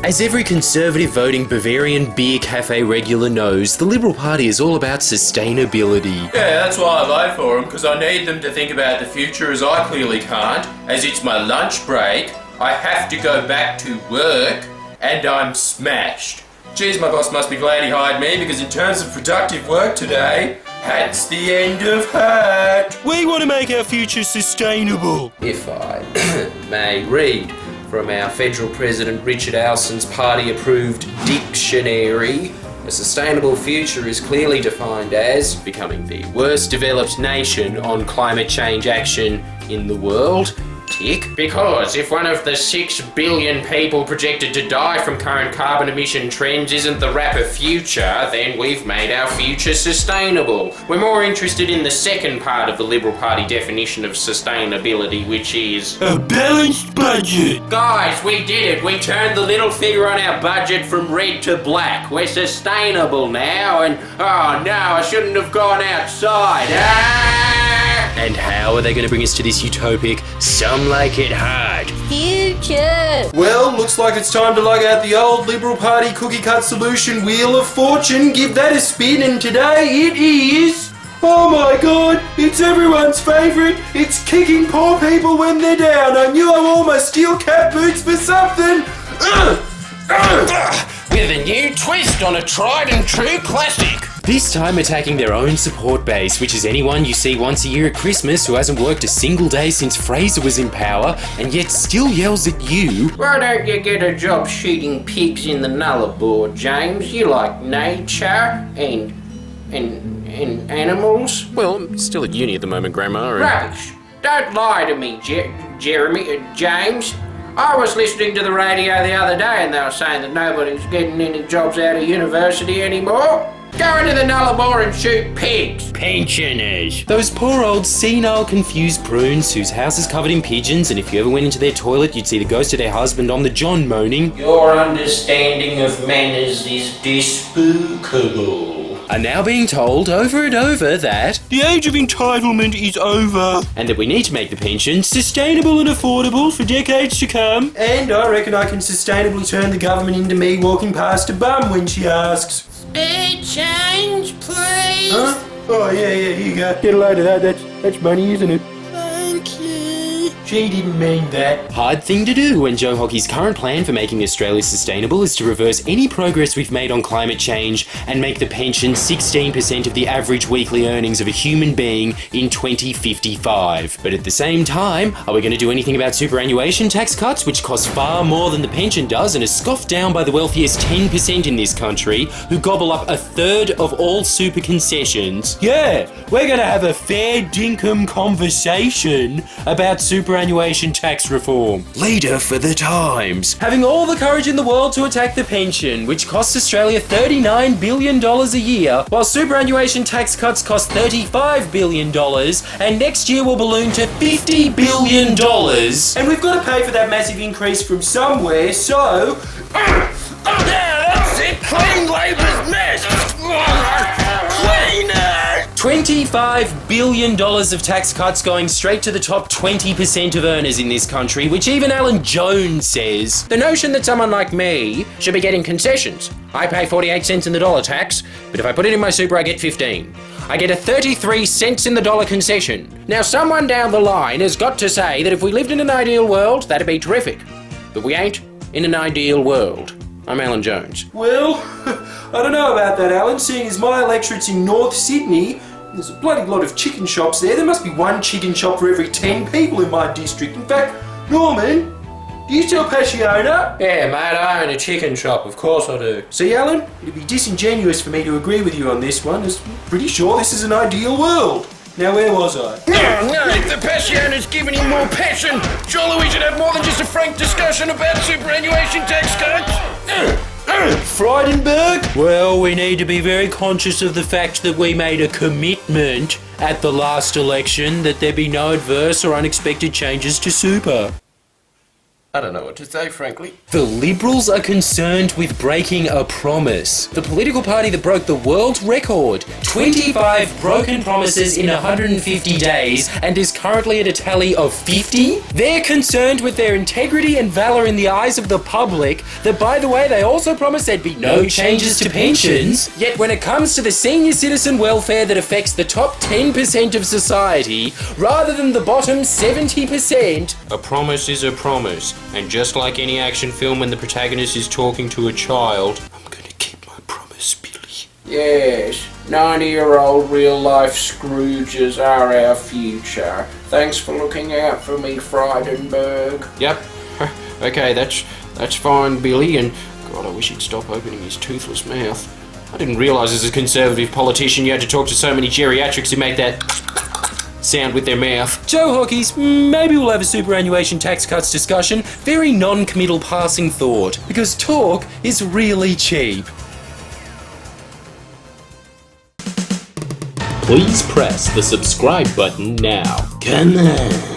As every conservative voting Bavarian beer cafe regular knows, the Liberal Party is all about sustainability. Yeah, that's why I vote for them, because I need them to think about the future as I clearly can't. As it's my lunch break, I have to go back to work, and I'm smashed. Geez, my boss must be glad he hired me, because in terms of productive work today, that's the end of that. We want to make our future sustainable. If I may read from our Federal President Richard Alson's party-approved dictionary, a sustainable future is clearly defined as becoming the worst developed nation on climate change action in the world. Tick. Because if one of the 6 billion people projected to die from current carbon emission trends isn't the rapper future, then we've made our future sustainable. We're more interested in the second part of the Liberal Party definition of sustainability, which is a balanced budget. Guys, we did it. We turned the little figure on our budget from red to black. We're sustainable now, and oh no, I shouldn't have gone outside. And how are they going to bring us to this utopic, some like it hard future? Well, looks like it's time to lug out the old Liberal Party cookie cut solution Wheel of Fortune. Give that a spin, and today it is... Oh my god, it's everyone's favourite. It's kicking poor people when they're down. I knew I wore my steel cap boots for something. With a new twist on a tried and true classic. This time attacking their own support base, which is anyone you see once a year at Christmas who hasn't worked a single day since Fraser was in power and yet still yells at you. Why don't you get a job shooting pigs in the Nullarbor, James? You like nature and animals? Well, I'm still at uni at the moment, Grandma. Rubbish. Don't lie to me, James. I was listening to the radio the other day and they were saying that nobody's getting any jobs out of university anymore. Go into the Nullarbor and shoot pigs. Pensioners. Those poor old senile confused prunes whose house is covered in pigeons, and if you ever went into their toilet you'd see the ghost of their husband on the John moaning, "Your understanding of manners is despicable." Are now being told over and over that the age of entitlement is over and that we need to make the pension sustainable and affordable for decades to come. And I reckon I can sustainably turn the government into me walking past a bum when she asks, "Spare change, please." Huh? Oh yeah, here you go. Get a load of that. That's money, isn't it? Thank you. She didn't mean that. Hard thing to do when Joe Hockey's current plan for making Australia sustainable is to reverse any progress we've made on climate change and make the pension 16% of the average weekly earnings of a human being in 2055. But at the same time, are we going to do anything about superannuation tax cuts, which cost far more than the pension does and is scoffed down by the wealthiest 10% in this country, who gobble up a third of all super concessions? Yeah, we're going to have a fair dinkum conversation about superannuation tax reform. Leader for the times. Having all the courage in the world to attack the pension, which costs Australia $39 billion a year, while superannuation tax cuts cost $35 billion, and next year will balloon to $50 billion. And we've got to pay for that massive increase from somewhere, so... That's it! Clean Labour's mess! Cleaner! $25 billion of tax cuts going straight to the top 20% of earners in this country, which even Alan Jones says. The notion that someone like me should be getting concessions. I pay 48 cents in the dollar tax, but if I put it in my super I get 15. I get a 33 cents in the dollar concession. Now someone down the line has got to say that if we lived in an ideal world, that'd be terrific. But we ain't in an ideal world. I'm Alan Jones. Well, I don't know about that, Alan, seeing as my electorate's in North Sydney. There's a bloody lot of chicken shops there. There must be one chicken shop for every 10 people in my district. In fact, Norman, do you sell Passiona? Yeah, mate, I own a chicken shop. Of course I do. See, Alan, it'd be disingenuous for me to agree with you on this one, as I'm pretty sure this is an ideal world. Now, where was I? No, if the Passiona's giving him more passion, surely we should have more than just a frank discussion about superannuation tax cuts. Frydenberg? Well, we need to be very conscious of the fact that we made a commitment at the last election that there be no adverse or unexpected changes to super. I don't know what to say, frankly. The Liberals are concerned with breaking a promise. The political party that broke the world record, 25 broken promises in 150 days, and is currently at a tally of 50. They're concerned with their integrity and valor in the eyes of the public, that by the way, they also promised there'd be no changes to pensions. Yet when it comes to the senior citizen welfare that affects the top 10% of society, rather than the bottom 70%, A promise is a promise, and just like any action film when the protagonist is talking to a child, I'm gonna keep my promise, Billy. Yes, 90-year-old real-life Scrooges are our future. Thanks for looking out for me, Frydenberg. Yep. Okay, that's fine, Billy, and God, I wish he'd stop opening his toothless mouth. I didn't realise as a Conservative politician you had to talk to so many geriatrics who make that sound with their mouth. Joe Hockeys, maybe we'll have a superannuation tax cuts discussion. Very non-committal passing thought, because talk is really cheap. Please press the subscribe button now. Come on.